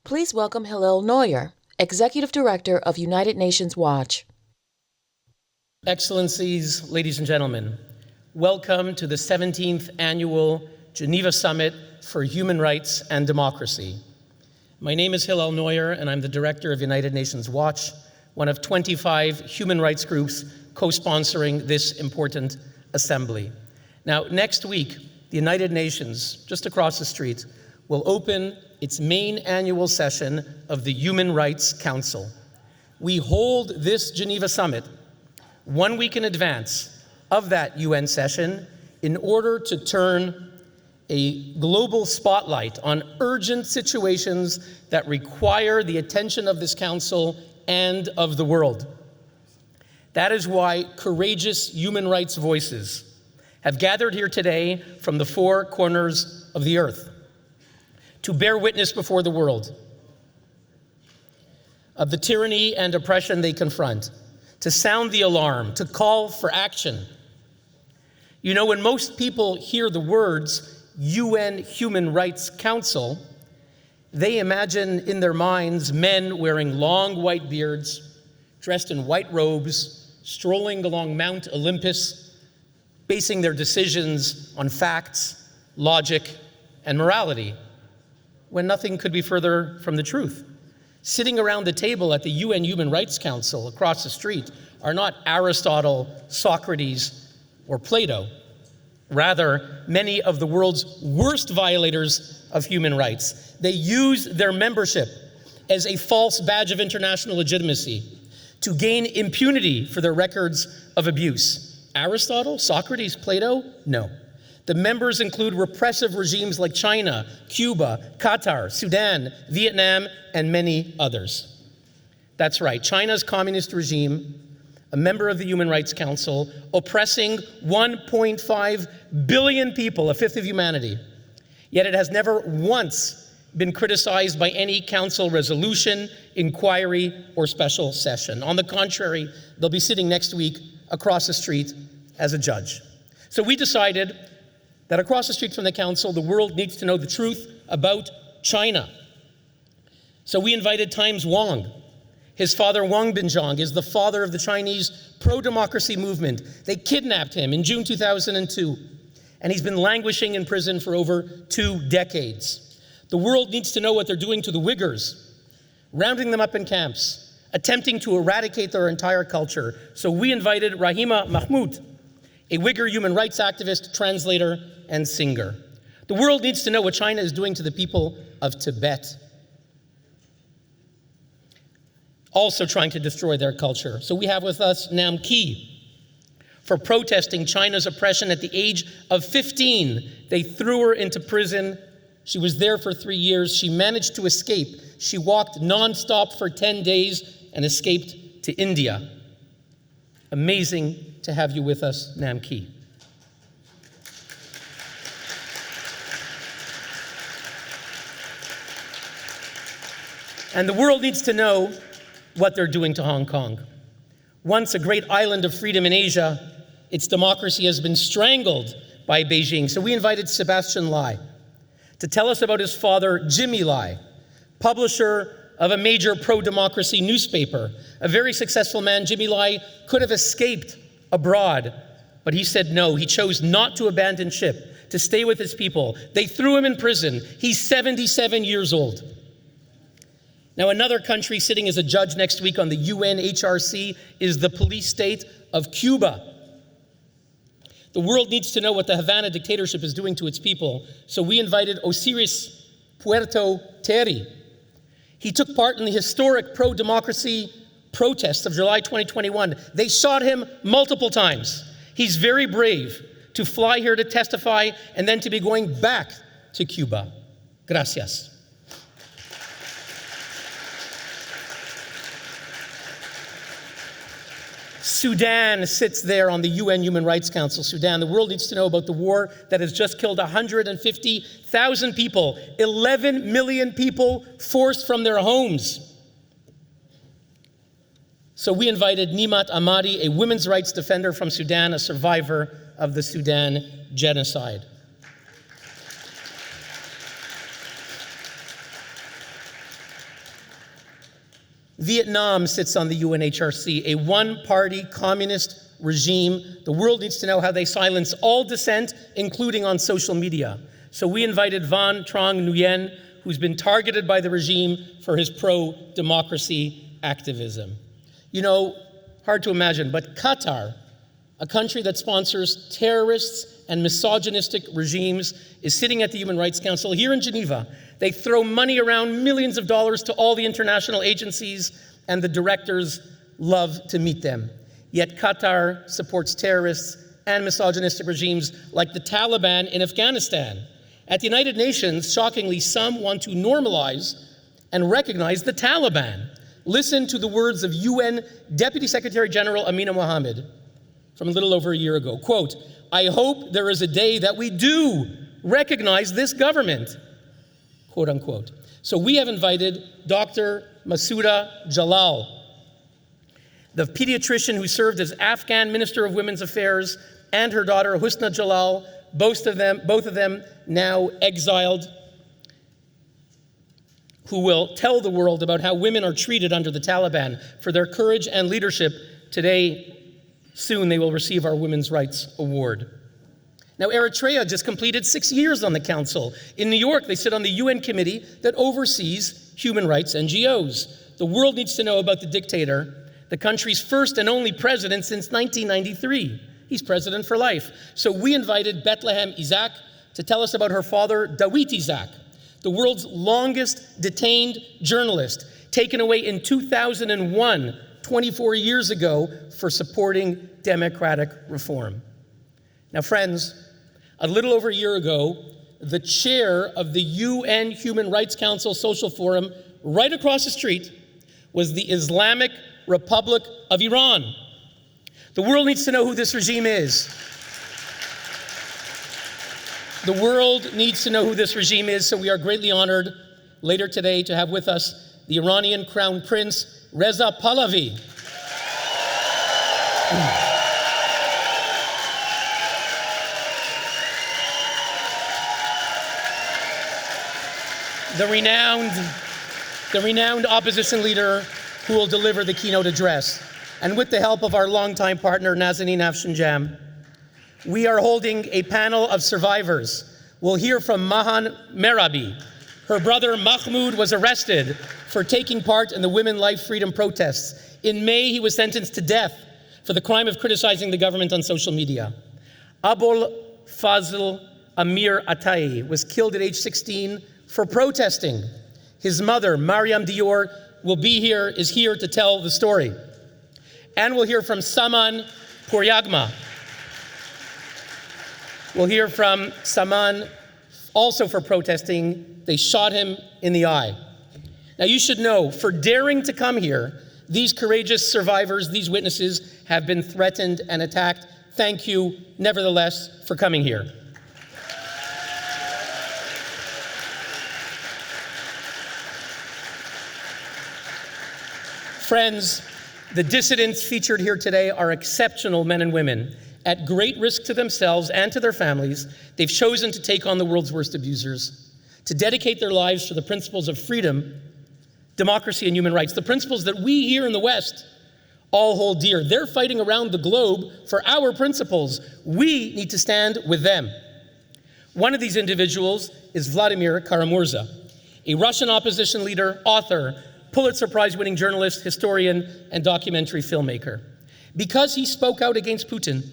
Please welcome Hillel Neuer, Executive Director of United Nations Watch. Excellencies, ladies and gentlemen, welcome to the 17th Annual Geneva Summit for Human Rights and Democracy. My name is Hillel Neuer, and I'm the Director of United Nations Watch, one of 25 human rights groups co-sponsoring this important assembly. Now, next week, the United Nations, just across the street, will open its main annual session of the Human Rights Council. We hold this Geneva Summit 1 week in advance of that UN session in order to turn a global spotlight on urgent situations that require the attention of this council and of the world. That is why courageous human rights voices have gathered here today from the four corners of the earth to bear witness before the world of the tyranny and oppression they confront, to sound the alarm, to call for action. You know, when most people hear the words UN Human Rights Council, they imagine in their minds men wearing long white beards, dressed in white robes, strolling along Mount Olympus, basing their decisions on facts, logic, and morality, when nothing could be further from the truth. Sitting around the table at the UN Human Rights Council across the street are not Aristotle, Socrates, or Plato. Rather, many of the world's worst violators of human rights. They use their membership as a false badge of international legitimacy to gain impunity for their records of abuse. Aristotle, Socrates, Plato? No. The members include repressive regimes like China, Cuba, Qatar, Sudan, Vietnam, and many others. That's right, China's communist regime, a member of the Human Rights Council, oppressing 1.5 billion people, a fifth of humanity. Yet it has never once been criticized by any council resolution, inquiry, or special session. On the contrary, they'll be sitting next week across the street as a judge. So we decided that across the street from the council, the world needs to know the truth about China. So we invited Times Wang. His father, Wang Binzhang, is the father of the Chinese pro-democracy movement. They kidnapped him in June 2002, and he's been languishing in prison for over 2 decades. The world needs to know what they're doing to the Uyghurs, rounding them up in camps, attempting to eradicate their entire culture. So we invited Rahima Mahmoud, a Uyghur human rights activist, translator, and singer. The world needs to know what China is doing to the people of Tibet, also trying to destroy their culture. So we have with us Nam Ki. For protesting China's oppression at the age of 15, they threw her into prison. She was there for 3 years. She managed to escape. She walked nonstop for 10 days and escaped to India. Amazing to have you with us, Nam Ki. And the world needs to know what they're doing to Hong Kong. Once a great island of freedom in Asia, its democracy has been strangled by Beijing. So we invited Sebastian Lai to tell us about his father, Jimmy Lai, publisher of a major pro-democracy newspaper. A very successful man. Jimmy Lai could have escaped abroad, but he said no. He chose not to abandon ship, to stay with his people. They threw him in prison. He's 77 years old. Now, another country sitting as a judge next week on the UNHRC is the police state of Cuba. The world needs to know what the Havana dictatorship is doing to its people, so we invited Osiris Puerto Terry. He took part in the historic pro-democracy protests of July 2021. They shot him multiple times. He's very brave to fly here to testify and then to be going back to Cuba. Gracias. Sudan sits there on the UN Human Rights Council. Sudan, the world needs to know about the war that has just killed 150,000 people, 11 million people forced from their homes. So we invited Nimat Ahmadi, a women's rights defender from Sudan, a survivor of the Sudan genocide. Vietnam sits on the UNHRC, a one-party communist regime. The world needs to know how they silence all dissent, including on social media. So we invited Van Trong Nguyen, who's been targeted by the regime for his pro-democracy activism. You know, hard to imagine, but Qatar, a country that sponsors terrorists and misogynistic regimes, is sitting at the Human Rights Council here in Geneva. They throw money around, millions of dollars, to all the international agencies, and the directors love to meet them. Yet Qatar supports terrorists and misogynistic regimes like the Taliban in Afghanistan. At the United Nations, shockingly, some want to normalize and recognize the Taliban. Listen to the words of UN Deputy Secretary General Amina Mohammed from a little over a year ago. Quote, "I hope there is a day that we do recognize this government," quote unquote. So we have invited Dr. Masouda Jalal, the pediatrician who served as Afghan Minister of Women's Affairs, and her daughter Husna Jalal, both of them now exiled, who will tell the world about how women are treated under the Taliban for their courage and leadership. Today, soon they will receive our Women's Rights Award. Now, Eritrea just completed 6 years on the council. In New York, they sit on the UN committee that oversees human rights NGOs. The world needs to know about the dictator, the country's first and only president since 1993. He's president for life. So we invited Bethlehem Isaac to tell us about her father, Dawit Isaac, the world's longest detained journalist, taken away in 2001, 24 years ago, for supporting democratic reform. Now, friends, a little over a year ago, the chair of the UN Human Rights Council Social Forum, right across the street, was the Islamic Republic of Iran. The world needs to know who this regime is. The world needs to know who this regime is, so we are greatly honored later today to have with us the Iranian Crown Prince, Reza Pahlavi. The renowned opposition leader who will deliver the keynote address. And with the help of our longtime partner, Nazanin Afshinjam, we are holding a panel of survivors. We'll hear from Mahan Merabi. Her brother Mahmoud was arrested for taking part in the Women Life Freedom protests. In May, he was sentenced to death for the crime of criticizing the government on social media. Abul Fazl Amir Atai was killed at age 16 for protesting. His mother, Mariam Dior, is here to tell the story. And we'll hear from Saman Puryagma. We'll hear from Saman also for protesting. They shot him in the eye. Now you should know, for daring to come here, these courageous survivors, these witnesses, have been threatened and attacked. Thank you, nevertheless, for coming here. Friends, the dissidents featured here today are exceptional men and women. At great risk to themselves and to their families, they've chosen to take on the world's worst abusers, to dedicate their lives to the principles of freedom, democracy, and human rights, the principles that we here in the West all hold dear. They're fighting around the globe for our principles. We need to stand with them. One of these individuals is Vladimir Kara-Murza, a Russian opposition leader, author, Pulitzer Prize-winning journalist, historian, and documentary filmmaker. Because he spoke out against Putin,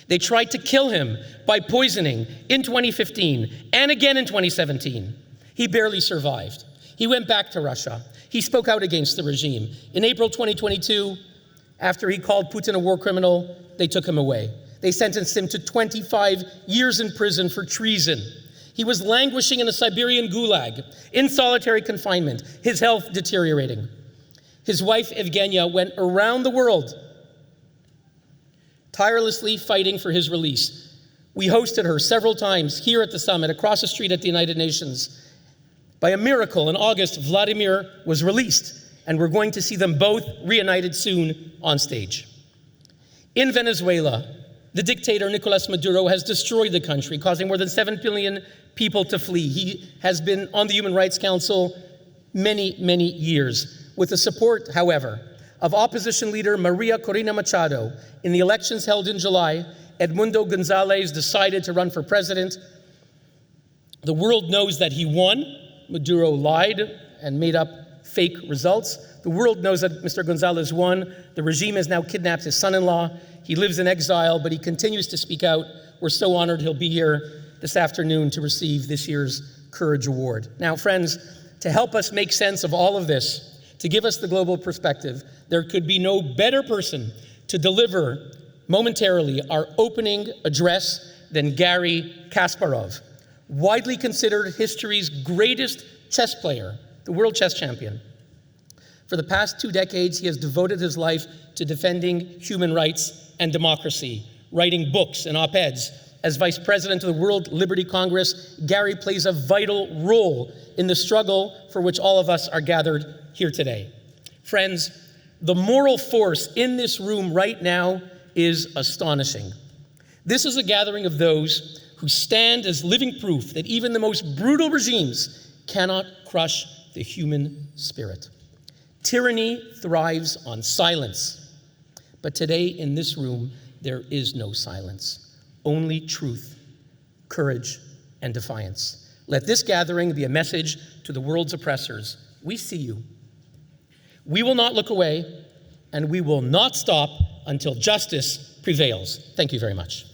they tried to kill him by poisoning in 2015 and again in 2017. He barely survived. He went back to Russia. He spoke out against the regime. In April 2022, after he called Putin a war criminal, they took him away. They sentenced him to 25 years in prison for treason. He was languishing in a Siberian gulag, in solitary confinement, his health deteriorating. His wife, Evgenia, went around the world tirelessly fighting for his release. We hosted her several times here at the summit, across the street at the United Nations. By a miracle, in August, Vladimir was released, and we're going to see them both reunited soon on stage. In Venezuela, the dictator Nicolas Maduro has destroyed the country, causing more than 7 billion people to flee. He has been on the Human Rights Council many, many years. with the support, however, of opposition leader Maria Corina Machado. In the elections held in July, Edmundo Gonzalez decided to run for president. The world knows that he won. Maduro lied and made up fake results. The world knows that Mr. Gonzalez won. The regime has now kidnapped his son-in-law. He lives in exile, but he continues to speak out. We're so honored he'll be here this afternoon to receive this year's Courage Award. Now, friends, to help us make sense of all of this, to give us the global perspective, there could be no better person to deliver momentarily our opening address than Garry Kasparov, widely considered history's greatest chess player, the world chess champion. For the past 2 decades, he has devoted his life to defending human rights and democracy, writing books and op-eds. As vice president of the World Liberty Congress, Garry plays a vital role in the struggle for which all of us are gathered here today. Friends, the moral force in this room right now is astonishing. This is a gathering of those who stand as living proof that even the most brutal regimes cannot crush the human spirit. Tyranny thrives on silence. But today in this room, there is no silence. Only truth, courage, and defiance. Let this gathering be a message to the world's oppressors. We see you. We will not look away, and we will not stop until justice prevails. Thank you very much.